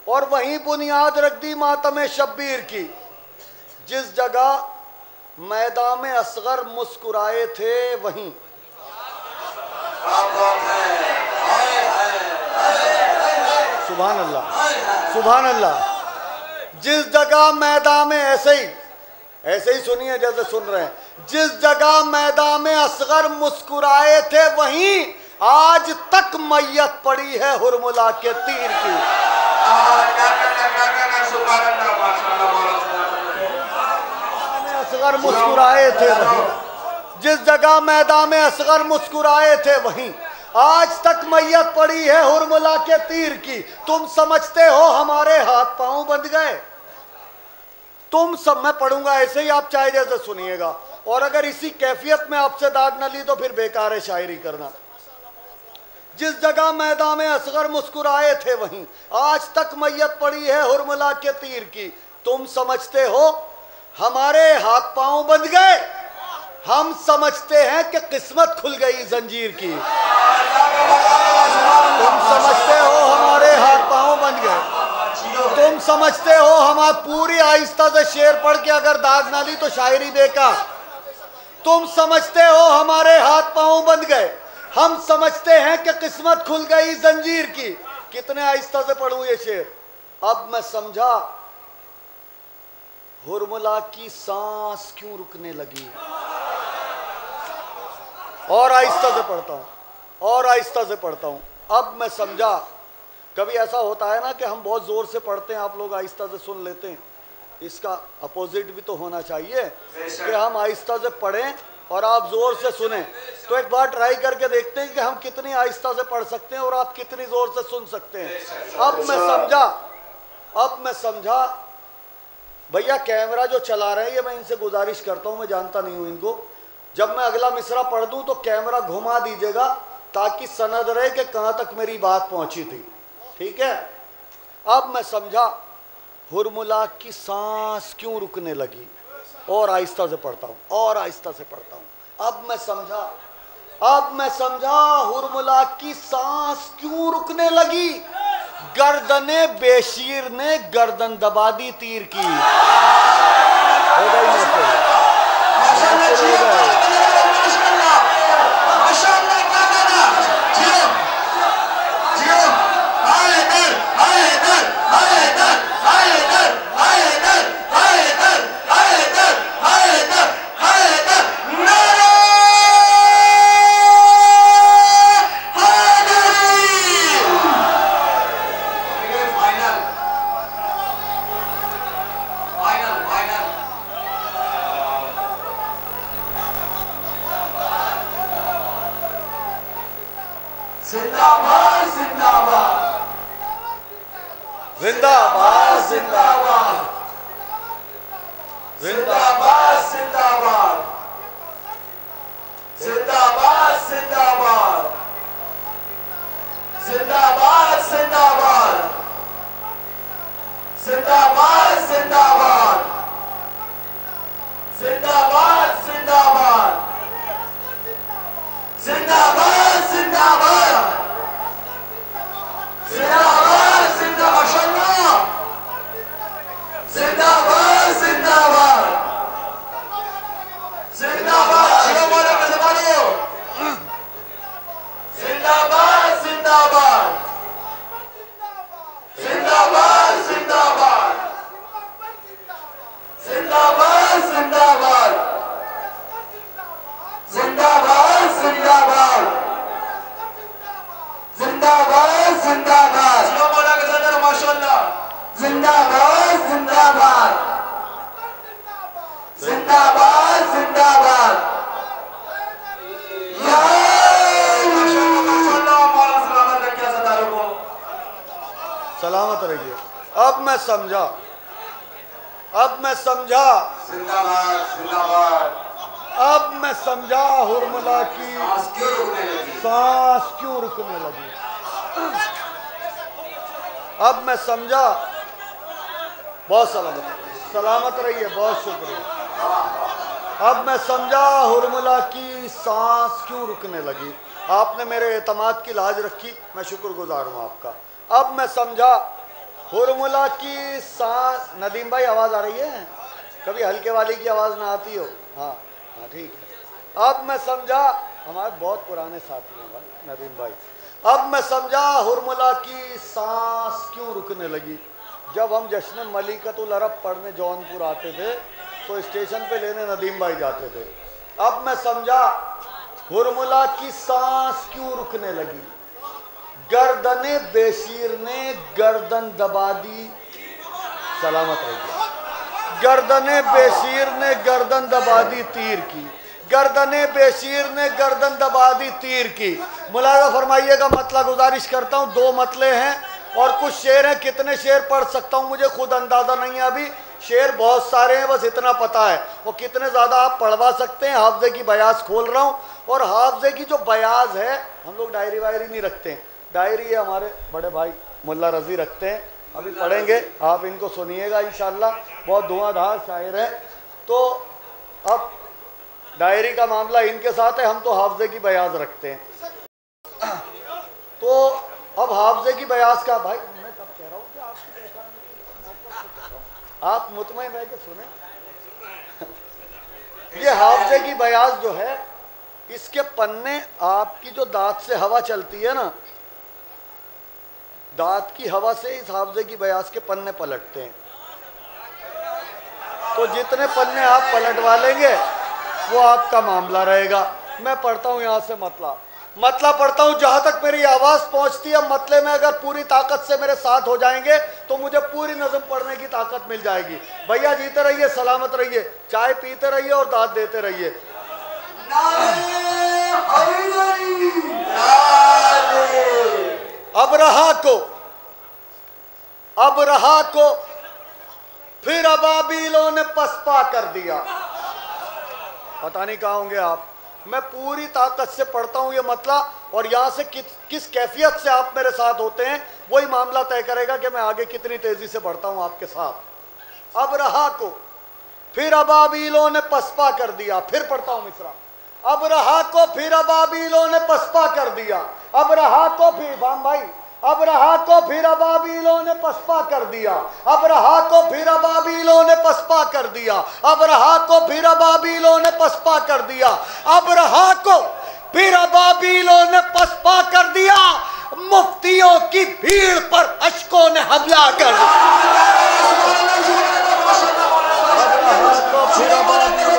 और वहीं बुनियाद रख दी मातम शब्बीर की। जिस जगह मैदान में असगर मुस्कुराए थे वहीं, सुभान अल्लाह सुभान अल्लाह, जिस जगह मैदान में ऐसे ही सुनिए जैसे सुन रहे हैं, जिस जगह मैदान में असगर मुस्कुराए थे वहीं आज तक मैयत पड़ी है हुरमुला के तीर की। असगर मुस्कुराए थे वहीं, जिस जगह मैदान में असगर मुस्कुराए थे वहीं आज तक मैयत पड़ी है हुरमुला के तीर की। तुम समझते हो हमारे हाथ पांव बंध गए। तुम सब, मैं पढ़ूंगा ऐसे ही, आप चाहे जैसे सुनिएगा। और अगर इसी कैफियत में आपसे दाद न ली तो फिर बेकार है शायरी करना। जिस जगह मैदान में असगर मुस्कुराए थे वहीं आज तक मैयत पड़ी है हुरमुला के तीर की। तुम समझते हो हमारे हाथ पांव बंध गए, हम समझते हैं कि किस्मत खुल गई जंजीर की। तुम समझते हो हमारे हाथ पांव बंध गए, तुम समझते हो हम पूरी आहिस्ता से शेर पढ़ के अगर दाग ना ली तो शायरी बेकार। तुम समझते हो हमारे हाथ पांव बंध गए, हम समझते हैं कि किस्मत खुल गई जंजीर की। कितने आहिस्ता से पढ़ूं ये शेर। अब मैं समझा हुरमुला की सांस क्यों रुकने लगी। और आहिस्ता से पढ़ता हूं, और आहिस्ता से पढ़ता हूं। अब मैं समझा कभी ऐसा होता है ना कि हम बहुत ज़ोर से पढ़ते हैं, आप लोग आहिस्ता से सुन लेते हैं। इसका अपोजिट भी तो होना चाहिए कि हम आहिस्ता से पढ़ें और आप ज़ोर से सुने। तो एक बार ट्राई करके देखते हैं कि हम कितनी आहिस्ता से पढ़ सकते हैं और आप कितनी ज़ोर से सुन सकते हैं। अब मैं समझा भैया कैमरा जो चला रहे हैं, ये मैं इनसे गुजारिश करता हूँ, मैं जानता नहीं हूँ इनको, जब मैं अगला मिसरा पढ़ दूँ तो कैमरा घुमा दीजिएगा ताकि सनद रहे कि कहाँ तक मेरी बात पहुँची थी। ठीक है। अब मैं समझा हुरमुला की सांस क्यों रुकने लगी, और आहिस्ता से पढ़ता हूँ और आहिस्ता से पढ़ता हूँ। अब मैं समझा हुरमुला की सांस क्यों रुकने लगी। गर्दने बेशीर ने गर्दन दबा दी तीर की। हो गई जिंदाबाद जिंदाबाद जिंदाबाद जिंदाबाद जिंदाबाद जिंदाबाद जिंदाबाद जिंदाबाद जिंदाबाद जिंदाबाद जिंदाबाद जिंदाबाद जिंदाबाद जिंदाबाद जिंदाबाद जिंदाबाद जिंदाबाद जिंदाबाद माशाअल्लाह जिंदाबाद जिंदाबाद जिंदाबाद जियो बोलो कैसे बोलो जिंदाबाद जिंदाबाद जिंदाबाद जिंदाबाद जिंदाबाद जिंदाबाद जिंदाबाद जिंदाबाद जिंदाबाद जिंदाबाद जियो बोलो कैसे बोलो माशाअल्लाह जिंदाबाद जिंदाबाद जिंदाबाद जिंदाबाद या माशाअल्लाह मौला सलामत रखिए सदारों को सलामत रहिए। अब मैं समझा जिंदाबाद जिंदाबाद अब मैं समझा हुरमुला की सांस क्यों रुकने लगी। अब मैं समझा। बहुत सलामत रहिए, बहुत शुक्रिया। अब मैं समझा हुरमुला की सांस क्यों रुकने लगी। आपने मेरे एतमाद की लाज रखी, मैं शुक्रगुजार हूँ आपका। अब मैं समझा हुरमुला की सांस। नदीम भाई आवाज़ आ रही है? कभी हल्के वाली की आवाज़ ना आती हो? हाँ हाँ ठीक है। अब मैं समझा, हमारे बहुत पुराने साथी हैं भाई नदीम भाई। अब मैं समझा हुरमुला की सांस क्यों रुकने लगी। जब हम जश्न मलिकतुल अरब पढ़ने जौनपुर आते थे तो स्टेशन पे लेने नदीम भाई जाते थे। अब मैं समझा हुरमुला की सांस क्यों रुकने लगी। गर्दने बेशीर ने गर्दन दबा दी। सलामत रहिए। गर्दने बेशीर ने गर्दन दबा दी तीर की। गर्दने बेशीर ने गर्दन दबा दी तीर की। मुलाजा फरमाइएगा, मतला गुजारिश करता हूँ। दो मतले हैं और कुछ शेर हैं। कितने शेर पढ़ सकता हूँ मुझे खुद अंदाज़ा नहीं है अभी। शेर बहुत सारे हैं, बस इतना पता है। वो कितने ज़्यादा आप पढ़वा सकते हैं। हाफजे की बयास खोल रहा हूँ, और हाफजे की जो बयास है, हम लोग डायरी वायरी नहीं रखते हैं। डायरी हमारे बड़े भाई मुल्ला रजी रखते हैं, अभी पढ़ेंगे, आप इनको सुनिएगा इंशाल्लाह। बहुत धुआंधार शायर है। तो अब डायरी का मामला इनके साथ है, हम तो हाफजे की बयास रखते हैं। तो अब हाफजे की बयास का भाई मैं कब कह रहा हूँ कि आपकी पहचान आप मुतमईन रह के सुने। ये हाफजे की बयास जो है, इसके पन्ने आपकी जो दांत से हवा चलती है ना, दांत की हवा से इस हाफजे की बयास के पन्ने पलटते हैं। तो जितने पन्ने आप पलटवा लेंगे वो आपका मामला रहेगा। मैं पढ़ता हूँ यहाँ से मतला। मतला पढ़ता हूँ जहां तक मेरी आवाज पहुंचती है। मतले में अगर पूरी ताकत से मेरे साथ हो जाएंगे तो मुझे पूरी नज़म पढ़ने की ताकत मिल जाएगी। भैया जीते रहिए, सलामत रहिए, चाय पीते रहिए और दाद देते रहिए। अब रहा को फिर अबाबीलों ने पसपा कर दिया। पता नहीं कहाँ होंगे आप। मैं पूरी ताकत से पढ़ता हूँ ये मतला, और यहाँ से किस कैफियत से आप मेरे साथ होते हैं वही मामला तय करेगा कि मैं आगे कितनी तेजी से बढ़ता हूँ आपके साथ। अब रहा को फिर अबाबीलों ने पसपा कर दिया। फिर पढ़ता हूँ मिसरा। अब रहा को फिर अबाबीलों ने पसपा कर दिया। अब रहा को फिर बाम भाई, अब रहा को फिर अबाबीलों ने पसपा कर दिया। अब रहा को फिर अबाबीलों ने पसपा कर दिया। अब रहा को फिर अबाबीलों ने पसपा कर दिया। अब रहा को फिर अबाबीलों ने पसपा कर दिया। मुफ्तियों की भीड़ पर अशकों ने हमला कर दिया। अब रहा को फिर अबाबीलों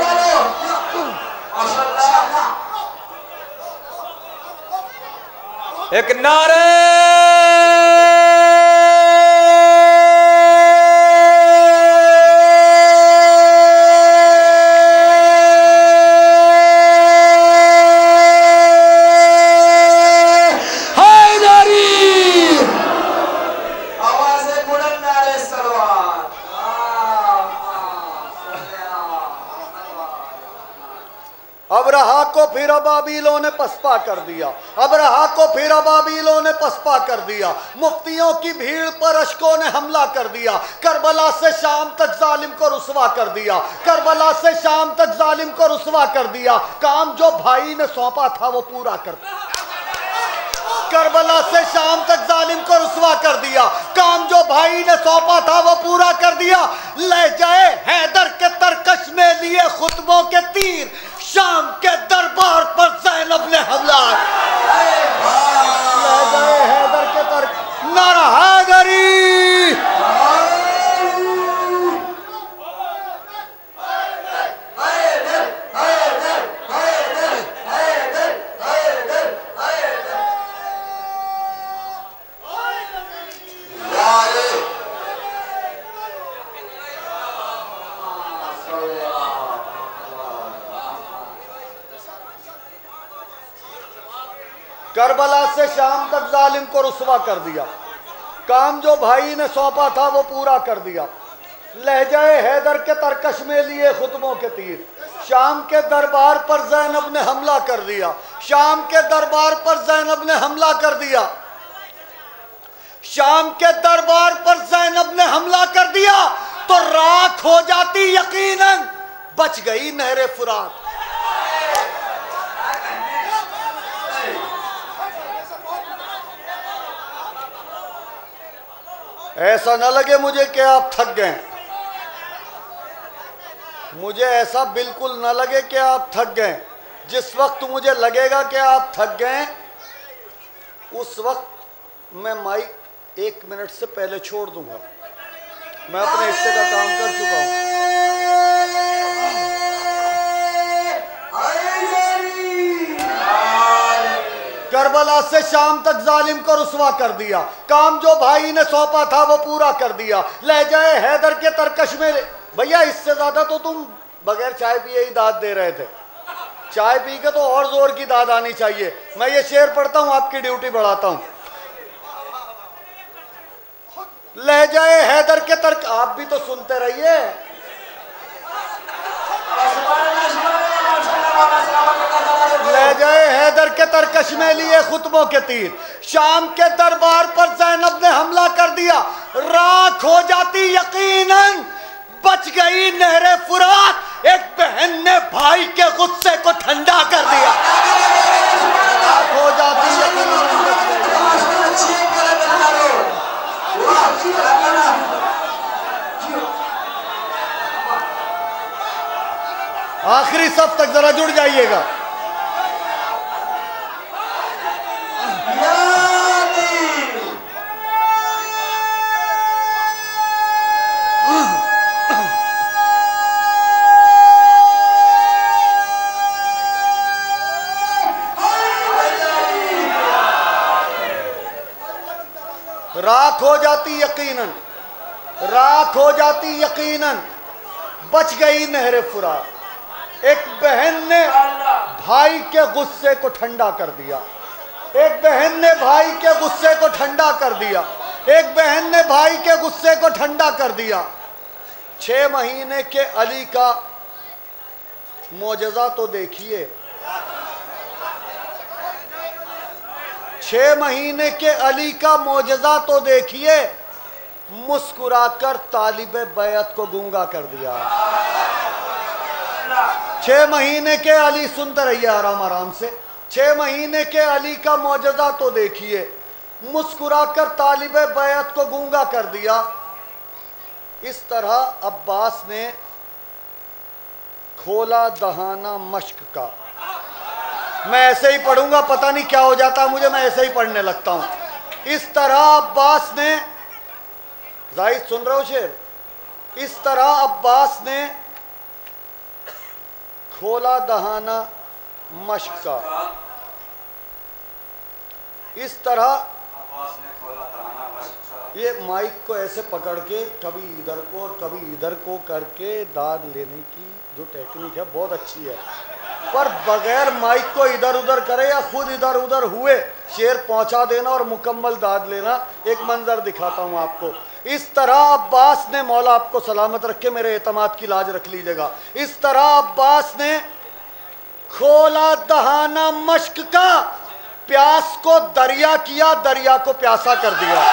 एक नारे अब रहा को फिर अबाबीलों ने पसपा कर दिया। अब रहा को फिर अबाबीलों ने पसपा कर दिया। मुफ्तियों की भीड़ पर अशकों ने हमला कर दिया। करबला से शाम तक जालिम को रुसवा कर दिया। करबला से शाम तक जालिम को रुसवा कर दिया। काम जो भाई ने सौंपा था वो पूरा कर दिया। करबला से शाम तक जालिम को रुसवा कर दिया। काम जो भाई ने सौंपा था वो पूरा कर दिया। ले जाए हैदर के तरकश में लिए खुतबों के तीर। शाम के दरबार पर ज़ैनब ने हमला। ले जाए हैदर के तरकश। नारा हैदरी। करबला से शाम तक जालिम को रुसवा कर दिया। काम जो भाई ने सौंपा था वो पूरा कर दिया। लहजाए हैदर के तरकश में लिए खुतबों के तीर। शाम के दरबार पर ज़ैनब ने हमला कर दिया। शाम के दरबार पर ज़ैनब ने हमला कर दिया। शाम के दरबार पर ज़ैनब ने हमला कर दिया तो राख हो जाती यकीनन। बच गई नहरे फुरात। ऐसा न लगे मुझे कि आप थक गए। मुझे ऐसा बिल्कुल न लगे कि आप थक गए। जिस वक्त मुझे लगेगा कि आप थक गए उस वक्त मैं माइक 1 मिनट से पहले छोड़ दूंगा। मैं अपने हिस्से का काम कर चुका हूं। करबला से शाम तक जालिम को रुसवा कर दिया। काम जो भाई ने सौंपा था वो पूरा कर दिया। ले जाए हैदर के तरकश में। भैया इससे ज्यादा तो तुम बगैर चाय पिए ही दाद दे रहे थे। चाय पी के तो और जोर की दाद आनी चाहिए। मैं ये शेर पढ़ता हूं, आपकी ड्यूटी बढ़ाता हूं। ले जाए हैदर के तरक। आप भी तो सुनते रहिए। ले जाए हैदर के तरकश में लिए खुतबों के तीर। शाम के दरबार पर ज़ैनब ने हमला कर दिया। राख हो जाती यकीनन। बच गई नहरे फुरात। एक बहन ने भाई के गुस्से को ठंडा कर दिया। राख हो जाती यकीनन। आखिरी सब तक जरा जुड़ जाइएगा। राख हो जाती यकीनन, राख हो जाती यकीनन, बच गई नहर फुरात। एक बहन ने भाई के गुस्से को ठंडा कर दिया, एक बहन ने भाई के गुस्से को ठंडा कर दिया, एक बहन ने भाई के गुस्से को ठंडा कर दिया। 6 महीने के अली का मोजज़ा तो देखिए, 6 महीने के अली का मोजज़ा तो देखिए, मुस्कुराकर तालिब बैत को गूंगा कर दिया। 6 महीने के अली, सुनते रहिए आराम आराम से, 6 महीने के अली का मोजज़ा तो देखिए, मुस्कुराकर तालिब बैत को गूंगा कर दिया। इस तरह अब्बास ने खोला दहाना मश्क का। मैं ऐसे ही पढ़ूंगा, पता नहीं क्या हो जाता मुझे, मैं ऐसे ही पढ़ने लगता हूं। इस तरह अब्बास ने, जाहिद सुन रहे हो शेर, इस तरह अब्बास ने खोला दहाना मश्क का, इस तरह अब्बास ने खोला दहाना मश्क का। ये माइक को ऐसे पकड़ के कभी इधर को और कभी इधर को करके दाद लेने की जो टेक्निक है बहुत अच्छी है, पर बगैर माइक को इधर उधर करे या खुद इधर उधर हुए शेर पहुंचा देना और मुकम्मल दाद लेना। एक मंजर दिखाता हूं आपको। इस तरह अब्बास ने, मौला आपको सलामत रखे, मेरे एतमाद की लाज रख लीजिएगा, इस तरह अब्बास ने खोला दहाना मश्क का, प्यास को दरिया किया, दरिया को प्यासा कर दिया।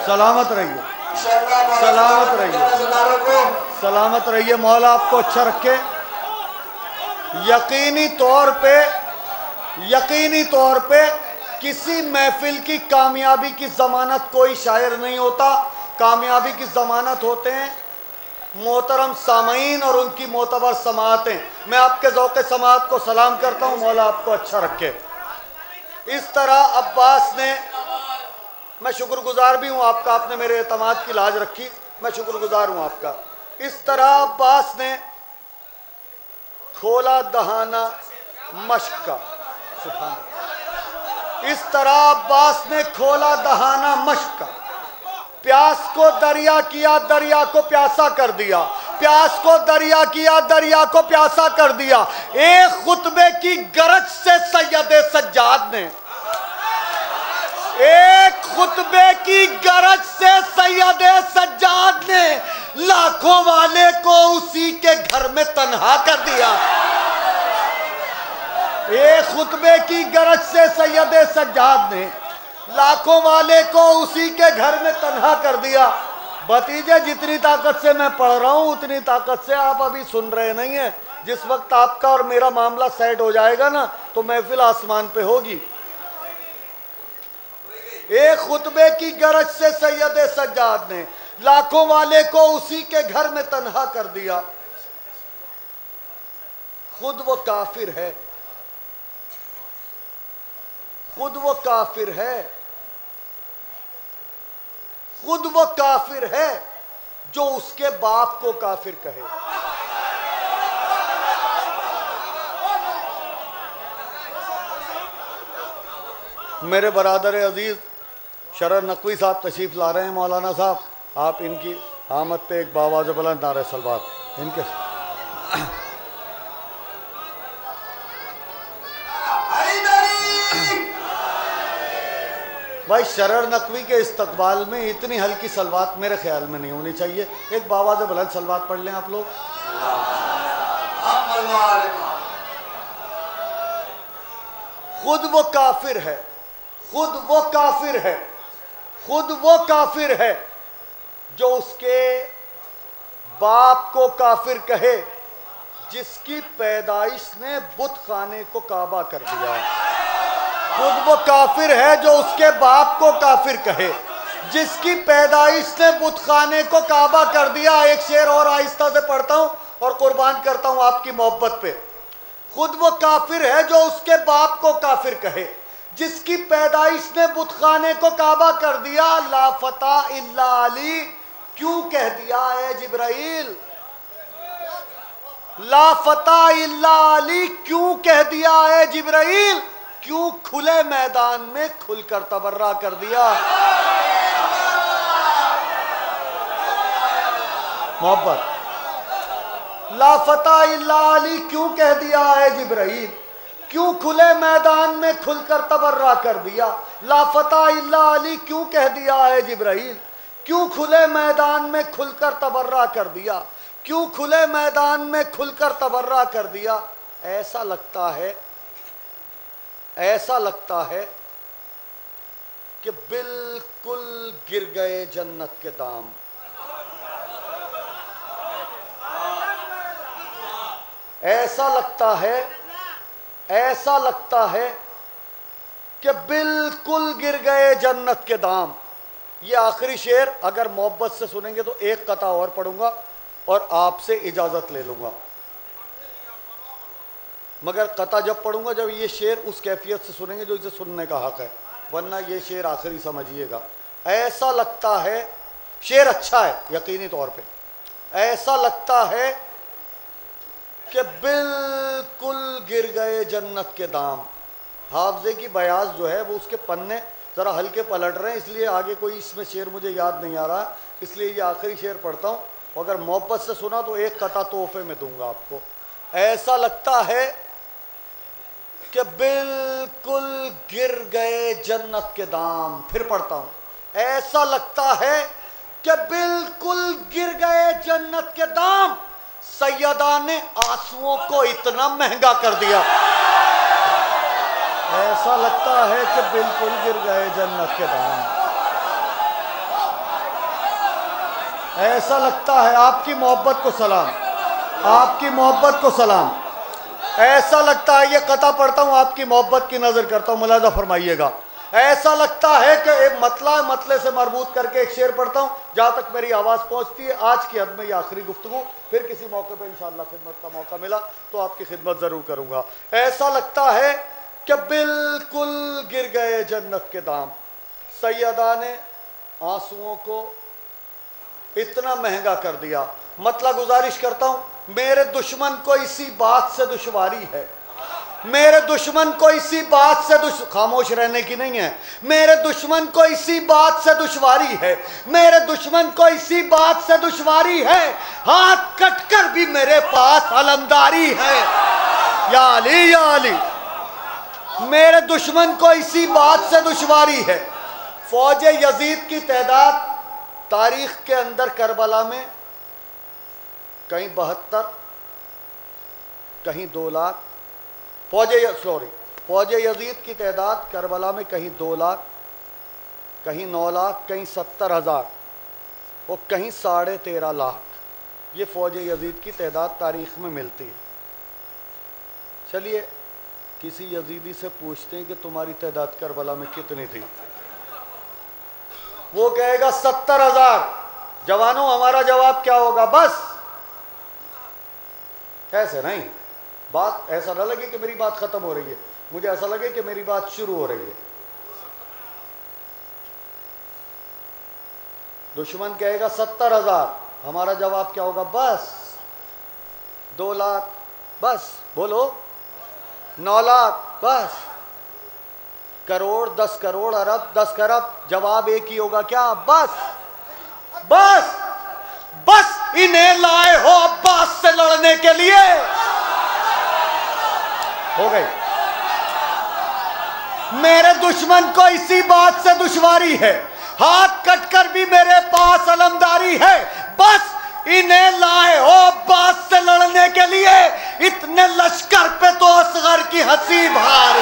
सलामत रहिए, सलामत रहिए, सलामत रहिए, मौला आपको अच्छा रखे। यकीनी तौर पे किसी महफिल की कामयाबी की जमानत कोई शायर नहीं होता। कामयाबी की जमानत होते हैं मोहतरम सामईन और उनकी मोतबर समाअतें। मैं आपके ज़ौक़े समाअत को सलाम करता हूँ, मौला आपको अच्छा रखे। इस तरह अब्बास ने, मैं शुक्रगुजार भी हूँ आपका, आपने मेरे एतमाद की लाज रखी, मैं शुक्रगुजार हूँ आपका। इस तरह अब्बास ने खोला दहाना मश्क का, सुभान अल्लाह। इस तरह अब्बास ने खोला दहाना मश्क का, प्यास को दरिया किया, दरिया को प्यासा कर दिया, प्यास को दरिया किया, दरिया को प्यासा कर दिया। एक खुतबे की गरज से सैयद सज्जाद ने, एक खुतबे की गरज से सैयद सज्जाद ने लाखों वाले को उसी के घर में तन्हा कर दिया। एक खुतबे की गरज से सैयद सज्जाद ने लाखों वाले को उसी के घर में तन्हा कर दिया। भतीजे, जितनी ताकत से मैं पढ़ रहा हूं उतनी ताकत से आप अभी सुन रहे नहीं है। जिस वक्त आपका और मेरा मामला सेट हो जाएगा ना, तो महफिल आसमान पे होगी। एक खुतबे की गरज से सैयद सज्जाद ने लाखों वाले को उसी के घर में तन्हा कर दिया। खुद वो काफिर है, खुद वो काफिर है, खुद वो काफिर है जो उसके बाप को काफिर कहे। मेरे बरादर अजीज शरर नकवी साहब तशरीफ ला रहे हैं। मौलाना साहब, आप इनकी आमद पे एक बावाज़ बुलंद नारे सलवात इनके। भाई, शरर नकवी के इस्तकबाल में इतनी हल्की सलवात मेरे ख्याल में नहीं होनी चाहिए। एक बावाज़ बुलंद सलवात पढ़ लें आप लोग। खुद वो काफिर है, खुद वो काफिर है, खुद वो काफिर है जो उसके बाप को काफिर कहे जिसकी पैदाइश ने बुत खाने को काबा कर दिया। खुद वो काफिर है जो उसके बाप को काफिर कहे जिसकी पैदाइश ने बुत खाने को काबा कर दिया। एक शेर और आहिस्ता से पढ़ता हूं और कुर्बान करता हूं आपकी मोहब्बत पे। खुद वो काफिर है जो उसके बाप को काफिर कहे जिसकी पैदाइश ने बुत खाने को काबा कर दिया। ला फता इल्ला अली क्यों कह दिया है जिब्राइल, ला फता इल्ला अली क्यों कह दिया है जिब्राइल, क्यों खुले मैदान में खुलकर तबर्रा कर दिया। मोहब्बत, ला फता इल्ला अली क्यों कह दिया है जिब्राइल, क्यों खुले मैदान में खुलकर तबर्रा कर दिया। ला फता इल्ला अली क्यों कह दिया है जिब्राइल, क्यों खुले मैदान में खुलकर तबर्रा कर दिया, क्यों खुले मैदान में खुलकर तबर्रा कर दिया। ऐसा लगता है, ऐसा लगता है कि बिल्कुल गिर गए जन्नत के दाम। ऐसा लगता है, ऐसा लगता है कि बिल्कुल गिर गए जन्नत के दाम। ये आखिरी शेर अगर मोहब्बत से सुनेंगे तो एक कथा और पढ़ूंगा और आपसे इजाजत ले लूंगा, मगर कथा जब पढ़ूंगा जब ये शेर उस कैफियत से सुनेंगे जो इसे सुनने का हक है, वरना ये शेर आखिरी समझिएगा। ऐसा लगता है, शेर अच्छा है यकीनी तौर पे, ऐसा लगता है कि बिल्कुल गिर गए जन्नत के दाम। हाफजे की बयाज जो है वो उसके पन्ने ज़रा हल्के पलट रहे हैं, इसलिए आगे कोई इसमें शेर मुझे याद नहीं आ रहा, इसलिए ये आखिरी शेर पढ़ता हूँ। अगर मोहब्बत से सुना तो एक कथा तोहफे में दूंगा आपको। ऐसा लगता है कि बिल्कुल गिर गए जन्नत के दाम। फिर पढ़ता हूँ, ऐसा लगता है कि बिल्कुल गिर गए जन्नत के दाम, सैयदा ने आंसुओं को इतना महंगा कर दिया। ऐसा लगता है कि बिल्कुल गिर गए जन्नत के दाम। ऐसा लगता है, आपकी मोहब्बत को सलाम, आपकी मोहब्बत को सलाम। ऐसा लगता है, ये कथा पढ़ता हूँ आपकी मोहब्बत की नजर करता हूँ, मुलाजा फरमाइएगा। ऐसा लगता है कि एक मतला मतले से मरबूत करके एक शेर पढ़ता हूँ जहाँ तक मेरी आवाज़ पहुँचती है। आज की हद में ये आखिरी गुफ्तगू, फिर किसी मौके पे इंशाअल्लाह खिदमत का मौका मिला तो आपकी खिदमत ज़रूर करूँगा। ऐसा लगता है कि बिल्कुल गिर गए जन्नत के दाम, सैयदा ने आंसुओं को इतना महंगा कर दिया। मतलब गुजारिश करता हूँ, मेरे दुश्मन को इसी बात से दुश्वारी है, मेरे दुश्मन को इसी बात से खामोश रहने की नहीं है, मेरे दुश्मन को इसी बात से दुश्वारी है, मेरे दुश्मन को इसी बात से दुश्वारी है, हाथ कटकर भी मेरे पास अलमदारी है। या अली, या अली, मेरे दुश्मन को इसी बात से दुश्वारी है। फौज यजीद की तादाद तारीख के अंदर करबला में कहीं 72, कहीं 2 लाख, फौज यजीद की तादाद करबला में कहीं 2 लाख, कहीं 9 लाख, कहीं 70,000 और कहीं 13.5 लाख। ये फौज यजीद की तादाद तारीख में मिलती है। चलिए किसी यजीदी से पूछते हैं कि तुम्हारी तादाद करबला में कितनी थी, वो कहेगा 70,000। जवानों, हमारा जवाब क्या होगा? बस। ऐसे नहीं, बात ऐसा ना लगे कि मेरी बात खत्म हो रही है, मुझे ऐसा लगे कि मेरी बात शुरू हो रही है। दुश्मन कहेगा 70,000, हमारा जवाब क्या होगा? बस। 2 लाख, बस। बोलो 9 लाख, बस। करोड़, 10 करोड़, अरब, 10 खरब, जवाब एक ही होगा, क्या? बस। बस बस इन्हें लाए हो अब्बास से लड़ने के लिए। हो गई। मेरे दुश्मन को इसी बात से दुश्वारी है, हाथ कटकर भी मेरे पास अलमदारी है। बस इन्हें लाए हो अब्बास से लड़ने के लिए, इतने लश्कर पे तो असगर की हंसी भार।